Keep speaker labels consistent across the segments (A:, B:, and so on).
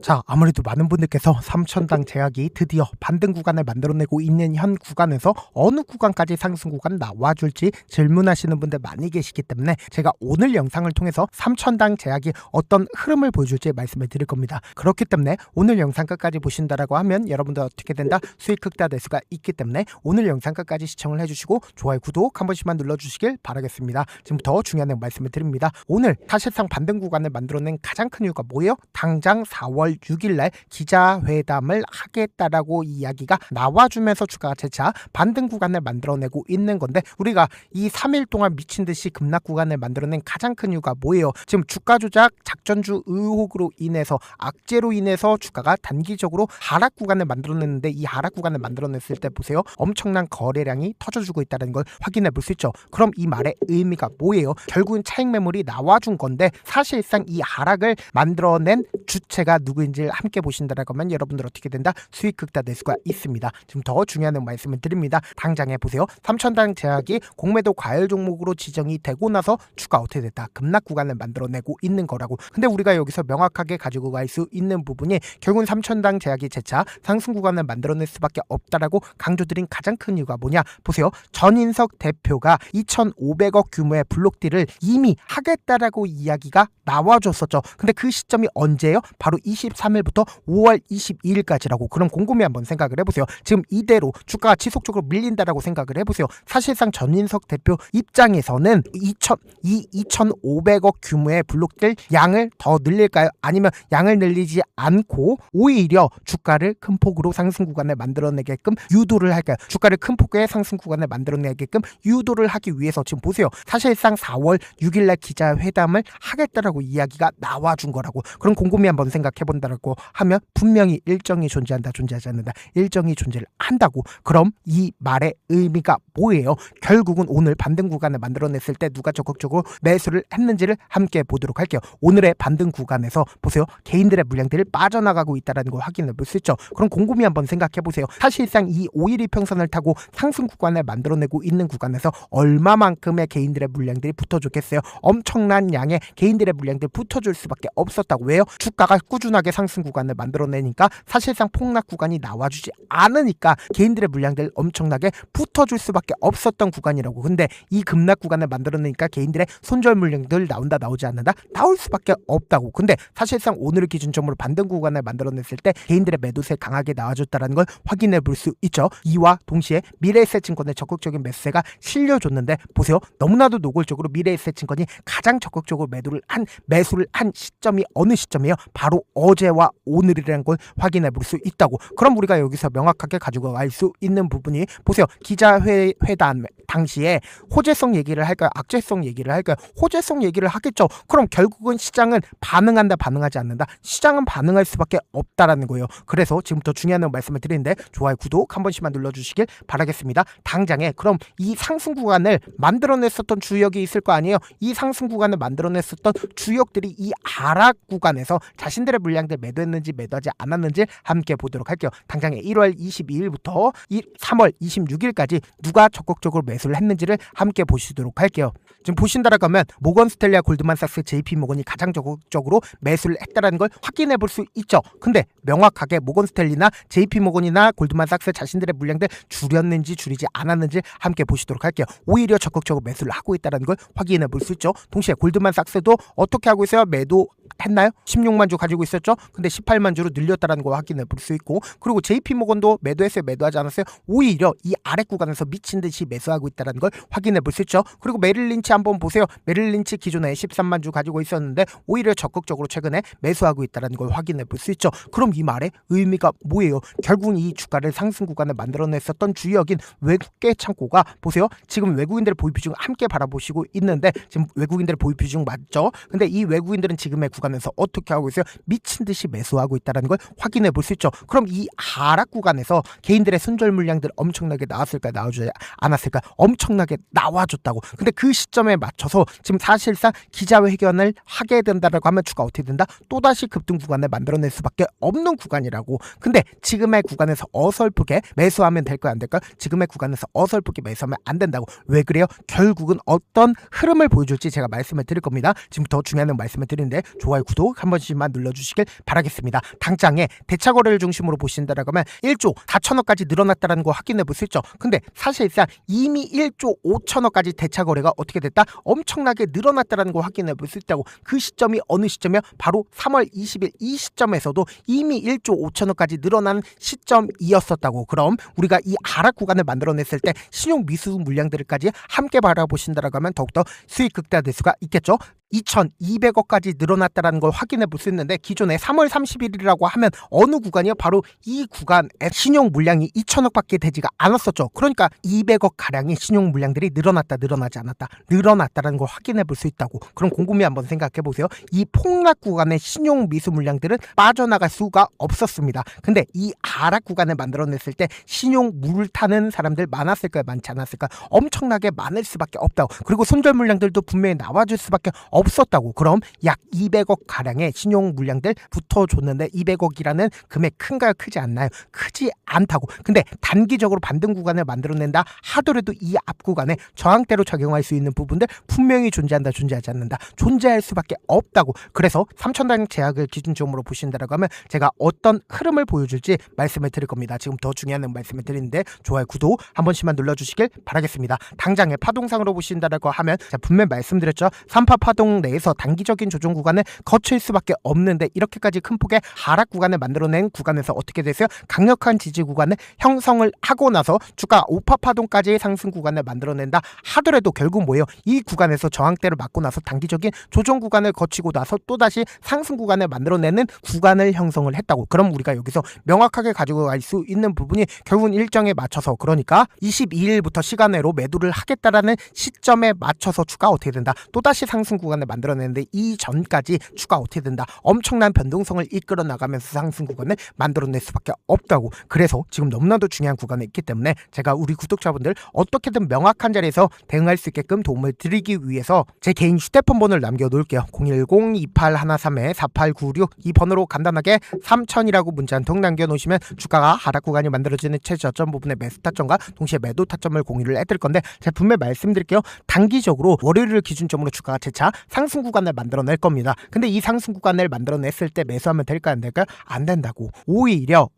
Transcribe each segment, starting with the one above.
A: 자, 아무래도 많은 분들께서 3천당 제약이 드디어 반등 구간을 만들어내고 있는 현 구간에서 어느 구간까지 상승 구간 나와줄지 질문하시는 분들 많이 계시기 때문에 제가 오늘 영상을 통해서 3천당 제약이 어떤 흐름을 보여줄지 말씀을 드릴 겁니다. 그렇기 때문에 오늘 영상 끝까지 보신다라고 하면 여러분들 어떻게 된다? 수익 극대화될 수가 있기 때문에 오늘 영상 끝까지 시청을 해주시고 좋아요, 구독 한 번씩만 눌러주시길 바라겠습니다. 지금부터 중요한 말씀을 드립니다. 오늘 사실상 반등 구간을 만들어낸 가장 큰 이유가 뭐예요? 당장 4월 6일날 기자회담을 하겠다라고 이야기가 나와주면서 주가가 재차 반등 구간을 만들어내고 있는 건데, 우리가 이 3일 동안 미친듯이 급락 구간을 만들어낸 가장 큰 이유가 뭐예요? 지금 주가 조작 작전주 의혹으로 인해서, 악재로 인해서 주가가 단기적으로 하락 구간을 만들어냈는데, 이 하락 구간을 만들어냈을 때 보세요, 엄청난 거래량이 터져주고 있다는 걸 확인해 볼 수 있죠. 그럼 이 말의 의미가 뭐예요? 결국은 차익 매물이 나와준 건데, 사실상 이 하락을 만들어낸 주체가 누구인지를 함께 보신다라고 하면 여러분들 어떻게 된다? 수익 극대화될 수가 있습니다. 지금 더 중요한 말씀을 드립니다. 당장에 보세요. 3천당 제약이 공매도 과열 종목으로 지정이 되고 나서 주가 어떻게 됐다? 급락 구간을 만들어내고 있는 거라고. 근데 우리가 여기서 명확하게 가지고 갈 수 있는 부분이, 결국은 3천당 제약이 재차 상승 구간을 만들어낼 수밖에 없다라고 강조드린 가장 큰 이유가 뭐냐? 보세요. 전인석 대표가 2,500억 규모의 블록딜을 이미 하겠다라고 이야기가 나와줬었죠. 근데 그 시점이 언제예요? 바로 23일부터 5월 22일까지라고. 그럼 곰곰이 한번 생각을 해보세요. 지금 이대로 주가가 지속적으로 밀린다라고 생각을 해보세요. 사실상 전인석 대표 입장에서는 2,500억 규모의 블록딜 양을 더 늘릴까요? 아니면 양을 늘리지 않고 오히려 주가를 큰 폭으로 상승 구간을 만들어내게끔 유도를 할까요? 주가를 큰 폭의 상승 구간을 만들어내게끔 유도를 하기 위해서 지금 보세요. 사실상 4월 6일날 기자회담을 하겠다라고 이야기가 나와준 거라고. 그럼 곰곰이 한번 생각해 본다라고 하면 분명히 일정이 존재한다, 존재하지 않는다, 일정이 존재를 한다고. 그럼 이 말의 의미가 뭐예요? 결국은 오늘 반등 구간을 만들어냈을 때 누가 적극적으로 매수를 했는지를 함께 보도록 할게요. 오늘의 반등 구간에서 보세요. 개인들의 물량들이 빠져나가고 있다는 걸 확인해 볼 수 있죠. 그럼 곰곰이 한번 생각해 보세요. 사실상 이 5일 이평선을 타고 상승 구간을 만들어내고 있는 구간에서 얼마만큼의 개인들의 물량들이 붙어줬겠어요? 엄청난 양의 개인들의 물량들이 붙어줄 수밖에 없었다고. 왜요? 주가가 꾸준하게 상승 구간을 만들어내니까, 사실상 폭락 구간이 나와주지 않으니까 개인들의 물량들 엄청나게 붙어줄 수밖에 없었던 구간이라고. 근데 이 급락 구간을 만들어내니까 개인들의 손절 물량들 나온다, 나오지 않는다? 나올 수밖에 없다고. 근데 사실상 오늘을 기준점으로 반등 구간을 만들어냈을 때 개인들의 매도세 강하게 나와줬다는 걸 확인해 볼 수 있죠. 이와 동시에 미래에셋증권의 적극적인 매수세가 실려줬는데, 보세요. 너무나도 노골적으로 미래에셋증권이 가장 적극적으로 매수를 한 시점이 어느 시점이에요? 바로 어제와 오늘이라는 걸 확인해 볼 수 있다고. 그럼 우리가 여기서 명확하게 가지고 갈 수 있는 부분이, 보세요. 기자회담 당시에 호재성 얘기를 할까요? 악재성 얘기를 할까요? 호재성 얘기를 하겠죠. 그럼 결국은 시장은 반응한다, 반응하지 않는다? 시장은 반응할 수밖에 없다라는 거예요. 그래서 지금부터 중요한 말씀을 드리는데, 좋아요, 구독 한 번씩만 눌러주시길 바라겠습니다. 당장에 그럼 이 상승 구간을 만들어냈었던 주역이 있을 거 아니에요? 이 상승 구간을 만들어냈었던 주역들이 이 하락 구간에서 자신들의 물량들 매도했는지 매도하지 않았는지 함께 보도록 할게요. 당장에 1월 22일부터 3월 26일까지 누가 적극적으로 매수를 했는지를 함께 보시도록 할게요. 지금 보신다라고 하면 모건스탠리와 골드만삭스, JP모건이 가장 적극적으로 매수를 했다라는 걸 확인해 볼 수 있죠. 근데 명확하게 모건스탠리나 JP모건이나 골드만삭스 자신들의 물량들 줄였는지 줄이지 않았는지 함께 보시도록 할게요. 오히려 적극적으로 매수를 하고 있다는 걸 확인해 볼 수 있죠. 동시에 골드만삭스도 어떻게 하고 있어요? 매도했나요? 16만 주 가지고 있었죠. 근데 18만 주로 늘렸다는 걸 확인해 볼 수 있고, 그리고 JP모건도 매도했어요? 매도하지 않았어요? 오히려 이 아래 구간에서 미친 듯이 매수하고 있다는 걸 확인해 볼 수 있죠. 그리고 메릴린치 한번 보세요. 메릴린치 기존에 13만 주 가지고 있었는데 오히려 적극적으로 최근에 매수하고 있다는 걸 확인해 볼 수 있죠. 그럼 이 말의 의미가 뭐예요? 결국은 이 주가를 상승 구간을 만들어냈었던 주역인 외국계 창고가, 보세요. 지금 외국인들의 보유 비중 함께 바라보시고 있는데, 지금 외국인들의 보유 비중 맞죠? 근데 이 외국인들은 지금의 구간에서 어떻게 하고 있어요? 미친 듯이 매수하고 있다는 걸 확인해 볼 수 있죠. 그럼 이 하락 구간에서 개인들의 손절 물량들 엄청나게 나왔을까, 나와주지 않았을까? 엄청나게 나와줬다고. 근데 그 시점에 맞춰서 지금 사실상 기자회견을 하게 된다라고 하면 주가 어떻게 된다? 또다시 급등 구간을 만들어낼 수밖에 없는 구간이라고. 근데 지금의 구간에서 어설프게 매수하면 될까요, 안 될까요? 지금의 구간에서 어설프게 매수하면 안 된다고. 왜 그래요? 결국은 어떤 흐름을 보여줄지 제가 말씀을 드릴 겁니다. 지금부터 중요한 말씀을 드리는데, 좋아요, 좋아요, 구독 한 번씩만 눌러주시길 바라겠습니다. 당장에 대차 거래를 중심으로 보신다라고 하면 1조 4천억까지 늘어났다는 거 확인해 볼 수 있죠. 근데 사실상 이미 1조 5천억까지 대차 거래가 어떻게 됐다? 엄청나게 늘어났다는 거 확인해 볼 수 있다고. 그 시점이 어느 시점이야? 바로 3월 20일 이 시점에서도 이미 1조 5천억까지 늘어난 시점이었었다고. 그럼 우리가 이 하락 구간을 만들어냈을 때 신용 미수 물량들까지 함께 바라보신다라고 하면 더욱더 수익 극대화될 수가 있겠죠. 2,200억까지 늘어났다는 걸 확인해 볼 수 있는데 기존에 3월 30일이라고 하면 어느 구간이요? 바로 이 구간에 신용 물량이 2천억밖에 되지가 않았었죠. 그러니까 200억 가량의 신용 물량들이 늘어나지 않았다. 늘어났다는 걸 확인해 볼 수 있다고. 그럼 곰곰이 한번 생각해 보세요. 이 폭락 구간의 신용 미수 물량들은 빠져나갈 수가 없었습니다. 근데 이 하락 구간을 만들어냈을 때 신용 물을 타는 사람들 많았을까요? 많지 않았을까요? 엄청나게 많을 수밖에 없다고. 그리고 손절 물량들도 분명히 나와줄 수밖에 없었다고. 그럼 약 200억 가량의 신용 물량들 붙어줬는데 200억이라는 금액 큰가요? 크지 않나요? 크지 않다고. 근데 단기적으로 반등 구간을 만들어낸다 하더라도 이 앞 구간에 저항대로 적용할 수 있는 부분들 분명히 존재한다, 존재하지 않는다, 존재할 수밖에 없다고. 그래서 3천당 제약을 기준점으로 보신다라고 하면 제가 어떤 흐름을 보여줄지 말씀을 드릴 겁니다. 지금 더 중요한 말씀을 드리는데 좋아요, 구독 한 번씩만 눌러주시길 바라겠습니다. 당장의 파동상으로 보신다라고 하면 제가 분명히 말씀드렸죠. 3파 파동 내에서 단기적인 조정 구간을 거칠 수밖에 없는데 이렇게까지 큰 폭의 하락 구간을 만들어낸 구간에서 어떻게 됐어요? 강력한 지지 구간을 형성을 하고 나서 주가 5파 파동까지의 상승 구간을 만들어낸다 하더라도 결국 뭐예요? 이 구간에서 저항대를 맞고 나서 단기적인 조정 구간을 거치고 나서 또다시 상승 구간을 만들어내는 구간을 형성을 했다고. 그럼 우리가 여기서 명확하게 가지고 갈 수 있는 부분이 결국은 일정에 맞춰서, 그러니까 22일부터 시간외로 매도를 하겠다라는 시점에 맞춰서 주가 어떻게 된다? 또다시 상승 구간을 만들어내는데 이 전까지 주가 어떻게 된다? 엄청난 변동성을 이끌어 나가면서 상승 구간을 만들어낼 수밖에 없다고. 그래서 지금 너무나도 중요한 구간에 있기 때문에 제가 우리 구독자분들 어떻게든 명확한 자리에서 대응할 수 있게끔 도움을 드리기 위해서 제 개인 휴대폰 번호를 남겨놓을게요. 010-2813-4896 이 번호로 간단하게 3000이라고 문자 한 통 남겨놓으시면 주가가 하락 구간이 만들어지는 최저점 부분의 매수 타점과 동시에 매도 타점을 공유를 해드릴 건데 제가 분명히 말씀드릴게요. 단기적으로 월요일을 기준점으로 주가가 재차 상승 구간을 만들어낼 겁니다. 근데 이 상승 구간을 만들어냈을 때 매수하면 될까요? 안 될까요? 안 된다고. 오히려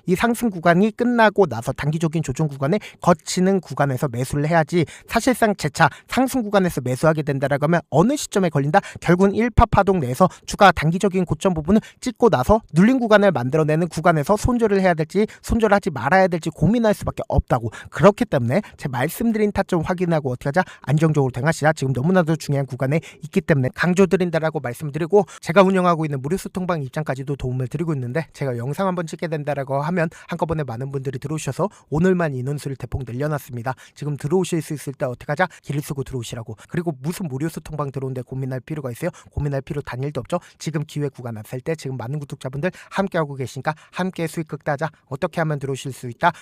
A: 이 상승 구간이 끝나고 나서 단기적인 조정 구간에 거치는 구간에서 매수를 해야지. 사실상 재차 상승 구간에서 매수하게 된다라고 하면 어느 시점에 걸린다? 결국은 1파 파동 내에서 주가가 단기적인 고점 부분을 찍고 나서 눌린 구간을 만들어내는 구간에서 손절을 해야 될지 손절하지 말아야 될지 고민할 수밖에 없다고. 그렇기 때문에 제 말씀드린 타점 확인하고 어떻게 하자? 안정적으로 대응하시자. 지금 너무나도 중요한 구간에 있기 때문에 강조드린다라고 말씀드리고, 제가 운영하고 있는 무료 소통방 입장까지도 도움을 드리고 있는데 제가 영상 한번 찍게 된다라고 하면 한꺼번에 많은 분들이 들어오셔서 오늘만 인원수를 대폭 늘려놨습니다. 지금 들어오실 수 있을 때 어떻게 하자? 길을 쓰고 들어오시라고. 그리고 무슨 무료 소통방 들어오는데 고민할 필요가 있어요? 고민할 필요 단일도 없죠. 지금 기회 구간 왔을 때 지금 많은 구독자분들 함께하고 계시니까 함께 수익 극대화하자. 어떻게 하면 들어오실 수 있다?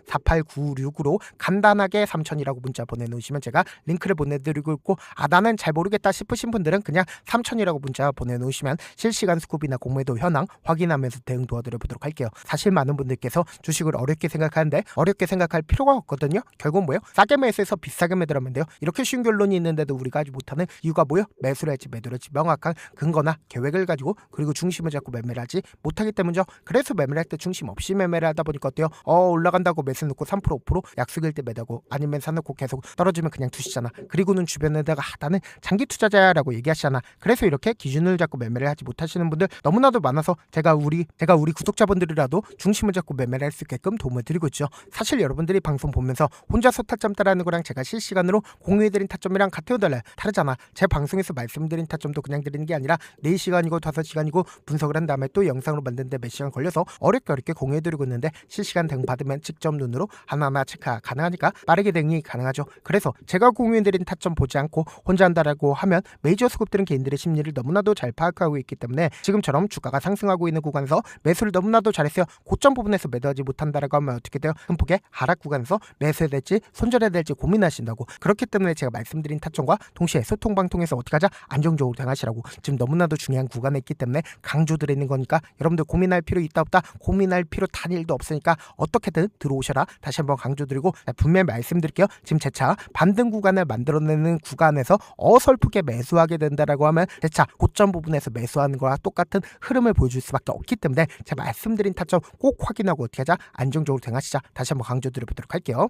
A: 010-2813-4896으로 간단하게 3000이라고 문자 보내놓으시면 제가 링크를 보내드리고 있고, 나는 잘 모르겠다 싶으신 분들은 그냥 3000이라고 문자 보내놓으시면 실시간 스쿱이나 공매도 현황 확인하면서 대응 도와드려보도록 할게요. 사실 많은 분들께서 주식을 어렵게 생각하는데 어렵게 생각할 필요가 없거든요. 결국 뭐예요? 싸게 매수해서 비싸게 매도하면 돼요. 이렇게 쉬운 결론이 있는데도 우리가 하지 못하는 이유가 뭐예요? 매수를 할지 매도를 할지 명확한 근거나 계획을 가지고 그리고 중심을 잡고 매매를 하지 못하기 때문이죠. 그래서 매매를 할 때 중심 없이 매매를 하다 보니까 어때요? 올라간다고 매수 넣고 3% 5% 약속일 때 매도하고 아니면 사놓고 계속 떨어지면 그냥 두시잖아. 그리고는 주변에다가 나는 장기 투자자라고 얘기하시잖아. 그래서 이렇게 기준을 잡고 매매를 하지 못하시는 분들 너무나도 많아서 제가 우리 구독자분들이라도 중심을 잡고 매매를 할 수 있게끔 도움을 드리고 있죠. 사실 여러분들이 방송 보면서 혼자서 타점 따라하는 거랑 제가 실시간으로 공유해드린 타점이랑 같아요, 달라요? 다르잖아. 제 방송에서 말씀드린 타점도 그냥 드리는 게 아니라 4시간이고 5시간이고 분석을 한 다음에 또 영상으로 만드는데 몇 시간 걸려서 어렵게 공유해드리고 있는데 실시간 대응 받으면 직접 눈으로 하나하나 체크가 가능하니까 빠르게 대응이 가능하죠. 그래서 제가 공유해드린 타점 보지 않고 혼자 한다라고 하면 메이저 수급들은 개인들의 심리를 너무나도 잘 파악하고 있기 때문에 지금처럼 주가가 상승하고 있는 구간에서 매수를 너무나도 잘했어요. 고점 부분에서 매도하지 못한다라고 하면 어떻게 돼요? 큰 폭의 하락 구간에서 매수해야 될지 손절해야 될지 고민하신다고. 그렇기 때문에 제가 말씀드린 타점과 동시에 소통방 통해서 어떻게 하자? 안정적으로 대응하시라고. 지금 너무나도 중요한 구간에 있기 때문에 강조드리는 거니까 여러분들 고민할 필요 있다 없다? 고민할 필요 단일도 없으니까 어떻게든 들어오셔라. 다시 한번 강조드리고 분명히 말씀드릴게요. 지금 제 차 반등 구간을 만들어내는 구간에서 부분에서 어설프게 매수하게 된다라고 하면 재차 고점 부분에서 매수하는 거와 똑같은 흐름을 보여줄 수밖에 없기 때문에 제가 말씀드린 타점 꼭 확인하고 어떻게 하자? 안정적으로 대응하시자. 다시 한번 강조드려보도록 할게요.